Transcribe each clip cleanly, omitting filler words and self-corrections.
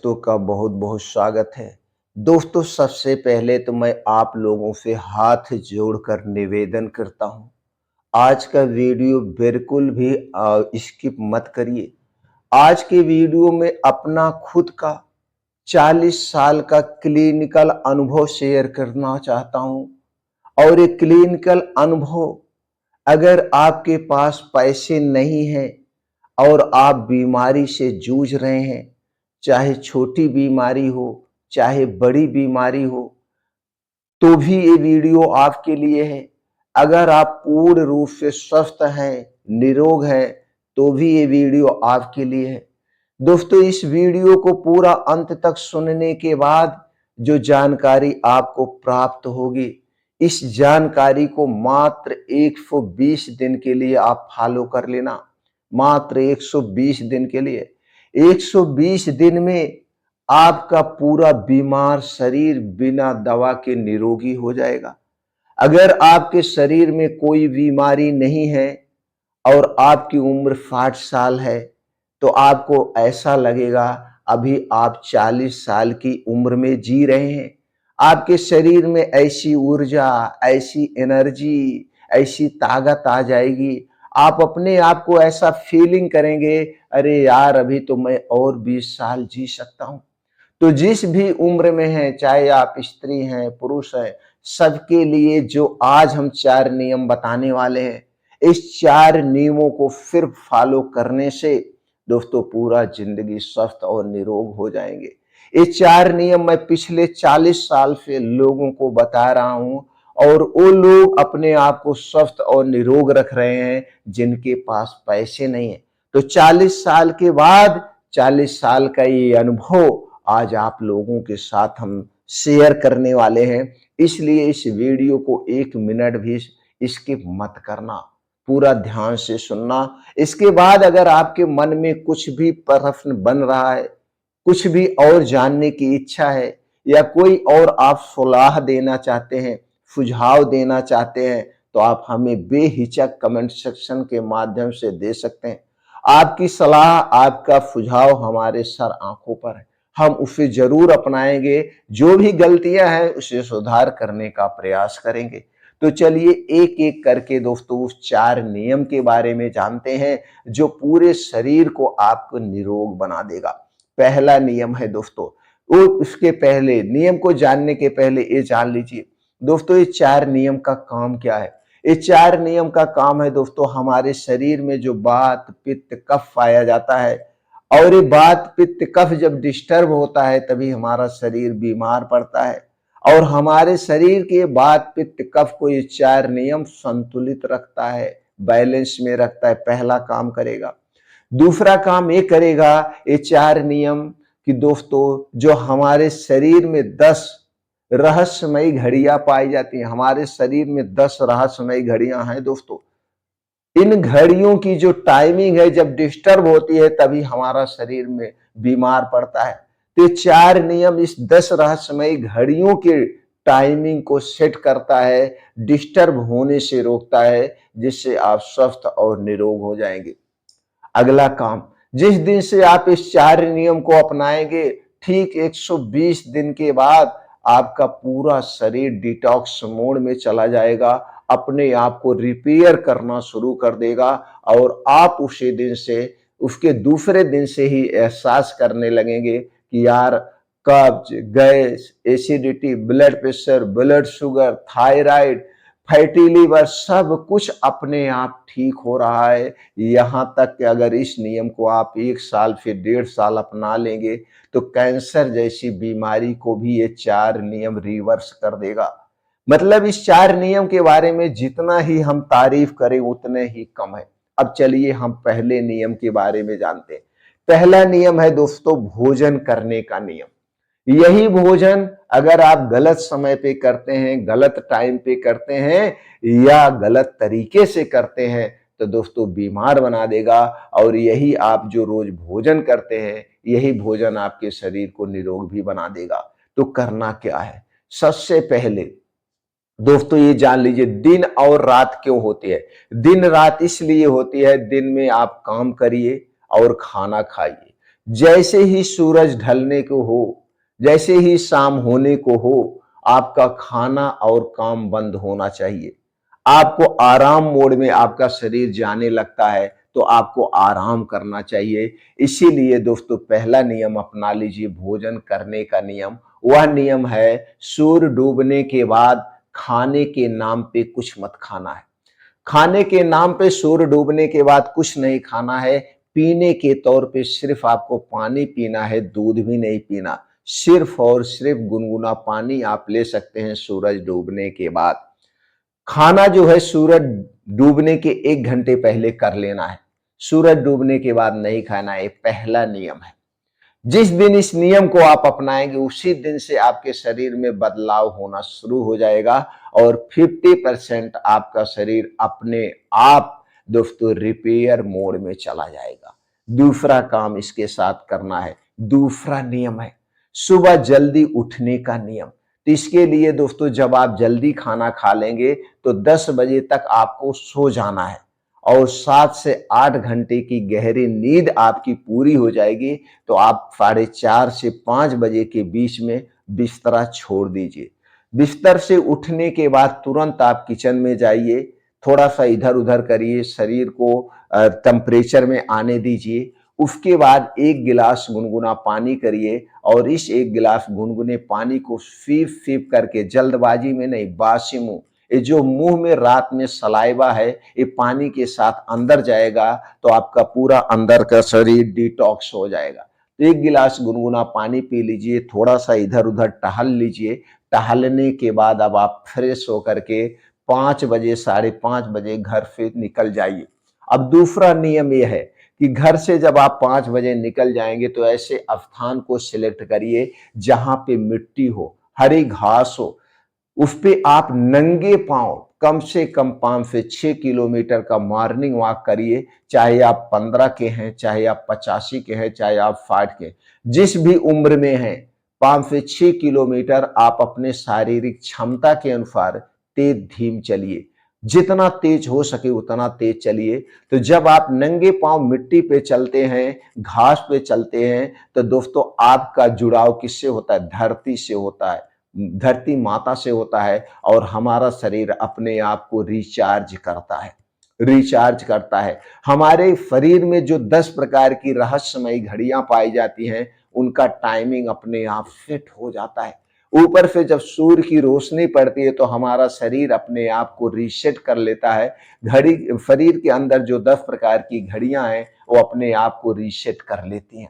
दोस्तों का बहुत बहुत स्वागत है। दोस्तों, सबसे पहले तो मैं आप लोगों से हाथ जोड़कर निवेदन करता हूँ, आज का वीडियो बिल्कुल भी स्किप मत करिए। आज के वीडियो में अपना खुद का 40 साल का क्लिनिकल अनुभव शेयर करना चाहता हूँ। और ये क्लिनिकल अनुभव, अगर आपके पास पैसे नहीं हैं और आप बीमारी से जूझ रहे हैं, चाहे छोटी बीमारी हो चाहे बड़ी बीमारी हो, तो भी ये वीडियो आपके लिए है। अगर आप पूर्ण रूप से स्वस्थ हैं, निरोग हैं, तो भी ये वीडियो आपके लिए है। दोस्तों, इस वीडियो को पूरा अंत तक सुनने के बाद जो जानकारी आपको प्राप्त होगी, इस जानकारी को मात्र 120 दिन के लिए आप फॉलो कर लेना। मात्र 120 दिन के लिए। 120 दिन में आपका पूरा बीमार शरीर बिना दवा के निरोगी हो जाएगा। अगर आपके शरीर में कोई बीमारी नहीं है और आपकी उम्र 60 साल है, तो आपको ऐसा लगेगा अभी आप 40 साल की उम्र में जी रहे हैं। आपके शरीर में ऐसी ऊर्जा, ऐसी एनर्जी, ऐसी ताकत आ जाएगी, आप अपने आप को ऐसा फीलिंग करेंगे, अरे यार अभी तो मैं और 20 साल जी सकता हूँ। तो जिस भी उम्र में हैं, चाहे आप स्त्री हैं, पुरुष हैं, सबके लिए जो आज हम 4 नियम बताने वाले हैं, इस 4 नियमों को सिर्फ फॉलो करने से दोस्तों पूरा जिंदगी स्वस्थ और निरोग हो जाएंगे। ये 4 नियम मैं पिछले 40 साल से लोगों को बता रहा हूं और वो लोग अपने आप को स्वस्थ और निरोग रख रहे हैं जिनके पास पैसे नहीं है। तो 40 साल के बाद 40 साल का ये अनुभव आज आप लोगों के साथ हम शेयर करने वाले हैं। इसलिए इस वीडियो को 1 मिनट भी स्किप मत करना, पूरा ध्यान से सुनना। इसके बाद अगर आपके मन में कुछ भी प्रश्न बन रहा है, कुछ भी और जानने की इच्छा है, या कोई और आप सलाह देना चाहते हैं, सुझाव देना चाहते हैं, तो आप हमें बेहिचक कमेंट सेक्शन के माध्यम से दे सकते हैं। आपकी सलाह, आपका सुझाव हमारे सर आंखों पर है, हम उसे जरूर अपनाएंगे। जो भी गलतियां हैं उसे सुधार करने का प्रयास करेंगे। तो चलिए एक एक करके दोस्तों उस 4 नियम के बारे में जानते हैं जो पूरे शरीर को आपको निरोग बना देगा। पहला नियम है दोस्तों, वो उसके पहले नियम को जानने के पहले ये जान लीजिए दोस्तों, ये 4 नियम का काम क्या है। ये 4 नियम का काम है दोस्तों, हमारे शरीर में जो वात, पित्त, कफ पाया जाता है, और ये वात, पित्त, कफ जब डिस्टर्ब होता है तभी हमारा शरीर बीमार पड़ता है। और हमारे शरीर के वात, पित्त, कफ को ये 4 नियम संतुलित रखता है, बैलेंस में रखता है। पहला काम करेगा। दूसरा काम ये करेगा, ये 4 नियम कि दोस्तों जो हमारे शरीर में 10 रहस्यमयी घड़ियां पाई जाती हैं, हमारे शरीर में 10 रहस्यमयी घड़ियां हैं दोस्तों। इन घड़ियों की जो टाइमिंग है जब डिस्टर्ब होती है तभी हमारा शरीर में बीमार पड़ता है। तो 4 नियम इस 10 रहस्यमयी घड़ियों के टाइमिंग को सेट करता है, डिस्टर्ब होने से रोकता है, जिससे आप स्वस्थ और निरोग हो जाएंगे। अगला काम, जिस दिन से आप इस 4 नियम को अपनाएंगे, ठीक 120 दिन के बाद आपका पूरा शरीर डिटॉक्स मोड में चला जाएगा, अपने आप को रिपेयर करना शुरू कर देगा, और आप उसी दिन से, उसके दूसरे दिन से ही एहसास करने लगेंगे कि यार कब्ज, gas, acidity, blood pressure, blood sugar, thyroid, fatty liver, सब कुछ अपने आप ठीक हो रहा है। यहाँ तक कि अगर इस नियम को आप 1 साल फिर 1.5 साल अपना लेंगे तो कैंसर जैसी बीमारी को भी ये 4 नियम रिवर्स कर देगा। मतलब इस 4 नियम के बारे में जितना ही हम तारीफ करें उतने ही कम है। अब चलिए हम पहले नियम के बारे में जानते हैं। पहला नियम है दोस्तों भोजन करने का नियम। यही भोजन अगर आप गलत समय पे करते हैं, गलत टाइम पे करते हैं या गलत तरीके से करते हैं तो दोस्तों बीमार बना देगा। और यही आप जो रोज भोजन करते हैं, यही भोजन आपके शरीर को निरोग भी बना देगा। तो करना क्या है? सबसे पहले दोस्तों ये जान लीजिए दिन और रात क्यों होती है। दिन रात इसलिए होती है, दिन में आप काम करिए और खाना खाइए। जैसे ही सूरज ढलने को हो, जैसे ही शाम होने को हो, आपका खाना और काम बंद होना चाहिए। आपको आराम मोड में आपका शरीर जाने लगता है, तो आपको आराम करना चाहिए। इसीलिए दोस्तों पहला नियम अपना लीजिए भोजन करने का नियम। वह नियम है सूर्य डूबने के बाद खाने के नाम पे कुछ मत खाना है। खाने के नाम पे सूर्य डूबने के बाद कुछ नहीं खाना है। पीने के तौर पे सिर्फ आपको पानी पीना है, दूध भी नहीं पीना। सिर्फ और सिर्फ गुनगुना पानी आप ले सकते हैं सूरज डूबने के बाद। खाना जो है सूरज डूबने के 1 घंटे पहले कर लेना है। सूरज डूबने के बाद नहीं खाना है, पहला नियम है। जिस दिन इस नियम को आप अपनाएंगे उसी दिन से आपके शरीर में बदलाव होना शुरू हो जाएगा और 50% आपका शरीर अपने आप दोस्तों रिपेयर मोड में चला जाएगा। दूसरा काम इसके साथ करना है, दूसरा नियम है सुबह जल्दी उठने का नियम। तो इसके लिए दोस्तों जब आप जल्दी खाना खा लेंगे तो 10 बजे तक आपको सो जाना है और 7 से 8 घंटे की गहरी नींद आपकी पूरी हो जाएगी। तो आप 4:30 से 5 बजे के बीच में बिस्तरा छोड़ दीजिए। बिस्तर से उठने के बाद तुरंत आप किचन में जाइए, थोड़ा सा इधर उधर करिए, शरीर को टेम्परेचर में आने दीजिए। उसके बाद 1 गिलास गुनगुना पानी करिए और इस 1 गिलास गुनगुने पानी को सीप सीप करके, जल्दबाजी में नहीं, बासी मुंह, ये जो मुंह में रात में सलाइवा है ये पानी के साथ अंदर जाएगा तो आपका पूरा अंदर का शरीर डिटॉक्स हो जाएगा। तो 1 गिलास गुनगुना पानी पी लीजिए, थोड़ा सा इधर उधर टहल लीजिए। टहलने के बाद अब आप फ्रेश होकर के 5 बजे 5:30 बजे घर से निकल जाइए। अब दूसरा नियम यह है कि घर से जब आप 5 बजे निकल जाएंगे तो ऐसे स्थान को सिलेक्ट करिए जहां पे मिट्टी हो, हरी घास हो, उस पे आप नंगे पांव कम से कम 5 से 6 किलोमीटर का मॉर्निंग वॉक करिए। चाहे आप 15 के हैं, चाहे आप 85 के हैं, चाहे आप 60 के, जिस भी उम्र में हैं, 5 से 6 किलोमीटर आप अपने शारीरिक क्षमता के अनुसार तेज धीम चलिए। जितना तेज हो सके उतना तेज चलिए। तो जब आप नंगे पांव मिट्टी पे चलते हैं, घास पे चलते हैं, तो दोस्तों आपका जुड़ाव किससे होता है? धरती से होता है, धरती माता से होता है और हमारा शरीर अपने आप को रिचार्ज करता है, रिचार्ज करता है। हमारे शरीर में जो 10 प्रकार की रहस्यमयी घड़ियां पाई जाती हैं उनका टाइमिंग अपने आप सेट हो जाता है। ऊपर से जब सूर्य की रोशनी पड़ती है तो हमारा शरीर अपने आप को रीसेट कर लेता है। घड़ी शरीर के अंदर जो 10 प्रकार की घड़ियां हैं वो अपने आप को रीसेट कर लेती हैं।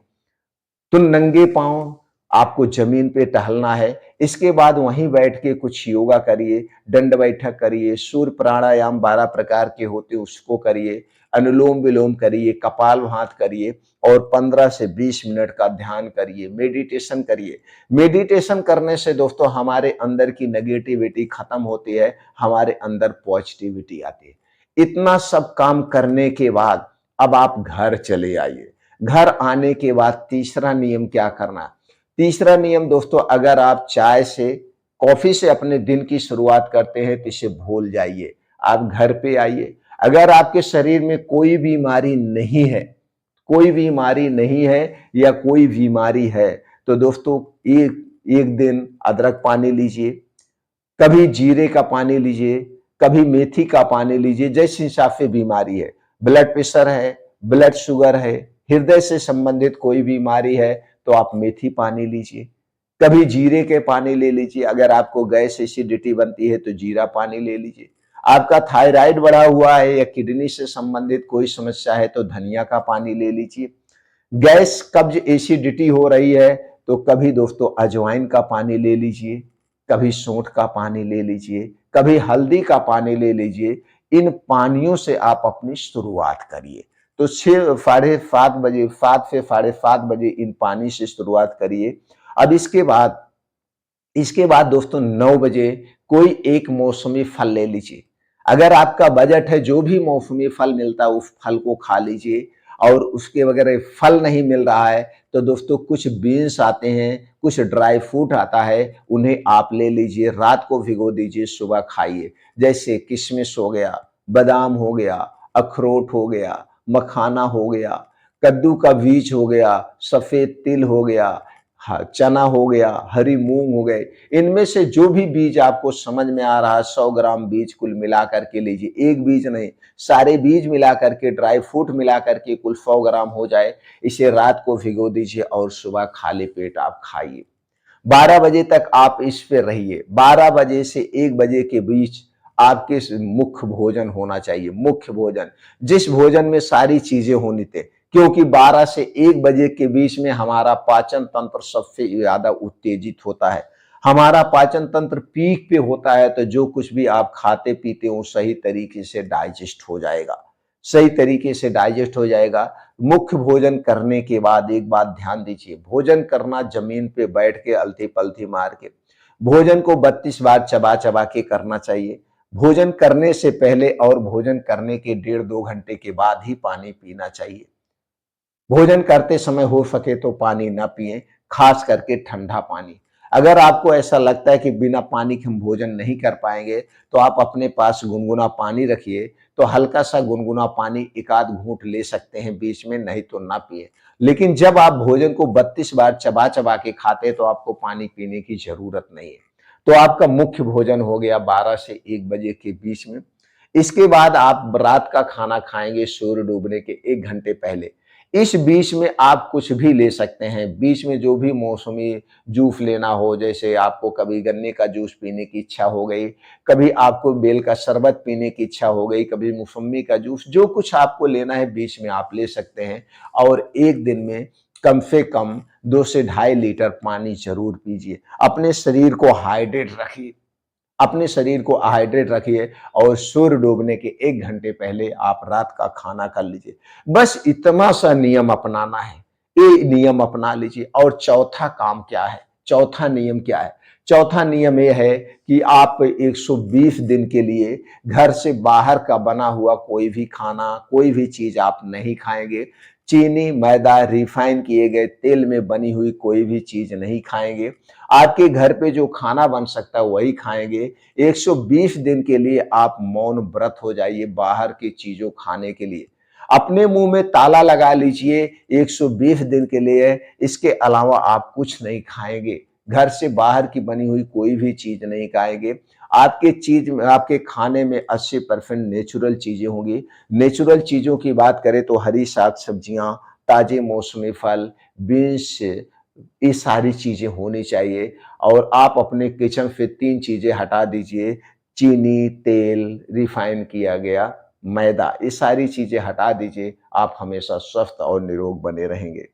तो नंगे पांव आपको जमीन पे टहलना है। इसके बाद वहीं बैठ के कुछ योगा करिए, दंड बैठक करिए, सूर्य प्राणायाम 12 प्रकार के होते उसको करिए, अनुलोम विलोम करिए, कपालभाति करिए और 15 से 20 मिनट का ध्यान करिए, मेडिटेशन करिए। मेडिटेशन करने से दोस्तों हमारे अंदर की नेगेटिविटी खत्म होती है, हमारे अंदर पॉजिटिविटी आती है। इतना सब काम करने के बाद अब आप घर चले आइए। घर आने के बाद तीसरा नियम क्या करना है? तीसरा नियम दोस्तों, अगर आप चाय से, कॉफी से अपने दिन की शुरुआत करते हैं तो इसे भूल जाइए। आप घर पे आइए। अगर आपके शरीर में कोई बीमारी नहीं है, कोई बीमारी नहीं है या कोई बीमारी है तो दोस्तों एक एक दिन अदरक पानी लीजिए, कभी जीरे का पानी लीजिए, कभी मेथी का पानी लीजिए, जिस हिसाब से बीमारी है। ब्लड प्रेशर है, ब्लड शुगर है, हृदय से संबंधित कोई बीमारी है तो आप मेथी पानी लीजिए। कभी जीरे के पानी ले लीजिए, अगर आपको गैस एसिडिटी बनती है तो जीरा पानी ले लीजिए। आपका थायराइड बढ़ा हुआ है या किडनी से संबंधित कोई समस्या है तो धनिया का पानी ले लीजिए। गैस कब्ज एसिडिटी हो रही है तो कभी दोस्तों अजवाइन का पानी ले लीजिए, कभी सौंठ का पानी ले लीजिए, कभी हल्दी का पानी ले लीजिए। इन पानियों से आप अपनी शुरुआत करिए। तो 7 से 7:30 बजे इन पानी से शुरुआत करिए। अब इसके बाद दोस्तों 9 बजे कोई एक मौसमी फल ले लीजिए। अगर आपका बजट है, जो भी मौसमी फल मिलता है उस फल को खा लीजिए। और उसके वगैरह फल नहीं मिल रहा है तो दोस्तों कुछ बीन्स आते हैं, कुछ ड्राई फ्रूट आता है, उन्हें आप ले लीजिए, रात को भिगो दीजिए, सुबह खाइए। जैसे किशमिश हो गया, बादाम हो गया, अखरोट हो गया, मखाना हो गया, कद्दू का बीज हो गया, सफेद तिल हो गया, चना हो गया, हरी मूंग हो गए। इनमें से जो भी बीज आपको समझ में आ रहा है, 100 ग्राम बीज कुल मिला करके लीजिए। एक बीज नहीं, सारे बीज मिला करके, ड्राई फ्रूट मिला करके कुल 100 ग्राम हो जाए। इसे रात को भिगो दीजिए और सुबह खाली पेट आप खाइए। 12 बजे तक आप इस पे रहिए। 12 बजे से 1 बजे के बीच आपके मुख्य भोजन होना चाहिए। मुख्य भोजन, जिस भोजन में सारी चीजें होनी थी, क्योंकि 12 से 1 बजे के बीच में हमारा पाचन तंत्र सबसे ज्यादा उत्तेजित होता है। हमारा पाचन तंत्र पीक पे होता है, तो जो कुछ भी आप खाते पीते हो सही तरीके से डाइजेस्ट हो जाएगा। सही तरीके से डाइजेस्ट हो जाएगा। मुख्य भोजन करने के बाद एक बात ध्यान दीजिए, भोजन करना जमीन पे बैठ के अलती पलती मार के, भोजन को 32 बार चबा चबा के करना चाहिए। भोजन करने से पहले और भोजन करने के 1.5-2 घंटे के बाद ही पानी पीना चाहिए। भोजन करते समय हो सके तो पानी ना पिएं, खास करके ठंडा पानी। अगर आपको ऐसा लगता है कि बिना पानी के हम भोजन नहीं कर पाएंगे, तो आप अपने पास गुनगुना पानी रखिए। तो हल्का सा गुनगुना पानी एक आध घूंट ले सकते हैं बीच में, नहीं तो ना पिए। लेकिन जब आप भोजन को 32 बार चबा चबा के खाते हैं, तो आपको पानी पीने की जरूरत नहीं है। तो आपका मुख्य भोजन हो गया 12 से 1 बजे के बीच में। इसके बाद आप रात का खाना खाएंगे सूर्य डूबने के 1 घंटे पहले। इस बीच में आप कुछ भी ले सकते हैं। बीच में जो भी मौसमी जूस लेना हो, जैसे आपको कभी गन्ने का जूस पीने की इच्छा हो गई, कभी आपको बेल का शरबत पीने की इच्छा हो गई, कभी मौसम्मी का जूस, जो कुछ आपको लेना है बीच में आप ले सकते हैं। और एक दिन में कम से कम 2 से ढाई लीटर पानी जरूर पीजिए। अपने शरीर को हाइड्रेट रखिए। अपने शरीर को हाइड्रेट रखिए और सूर्य डूबने के 1 घंटे पहले आप रात का खाना कर लीजिए। बस इतना सा नियम अपनाना है, ये नियम अपना लीजिए। और चौथा काम क्या है, चौथा नियम क्या है? चौथा नियम ये है कि आप 120 दिन के लिए घर से बाहर का बना हुआ कोई भी खाना, कोई भी चीज आप नहीं खाएंगे। चीनी, मैदा, रिफाइन किए गए तेल में बनी हुई कोई भी चीज नहीं खाएंगे। आपके घर पे जो खाना बन सकता है वही खाएंगे। 120 दिन के लिए आप मौन व्रत हो जाइए बाहर की चीजों खाने के लिए। अपने मुंह में ताला लगा लीजिए 120 दिन के लिए। इसके अलावा आप कुछ नहीं खाएंगे। घर से बाहर की बनी हुई कोई भी चीज नहीं खाएंगे। आपके खाने में 80% नेचुरल चीजें होंगी। नेचुरल चीजों की बात करें तो हरी साग सब्जियां, ताजे मौसमी फल, बीन्स, ये सारी चीजें होनी चाहिए। और आप अपने किचन से 3 चीजें हटा दीजिए। चीनी, तेल, रिफाइन किया गया मैदा, ये सारी चीजें हटा दीजिए। आप हमेशा स्वस्थ और निरोग बने रहेंगे।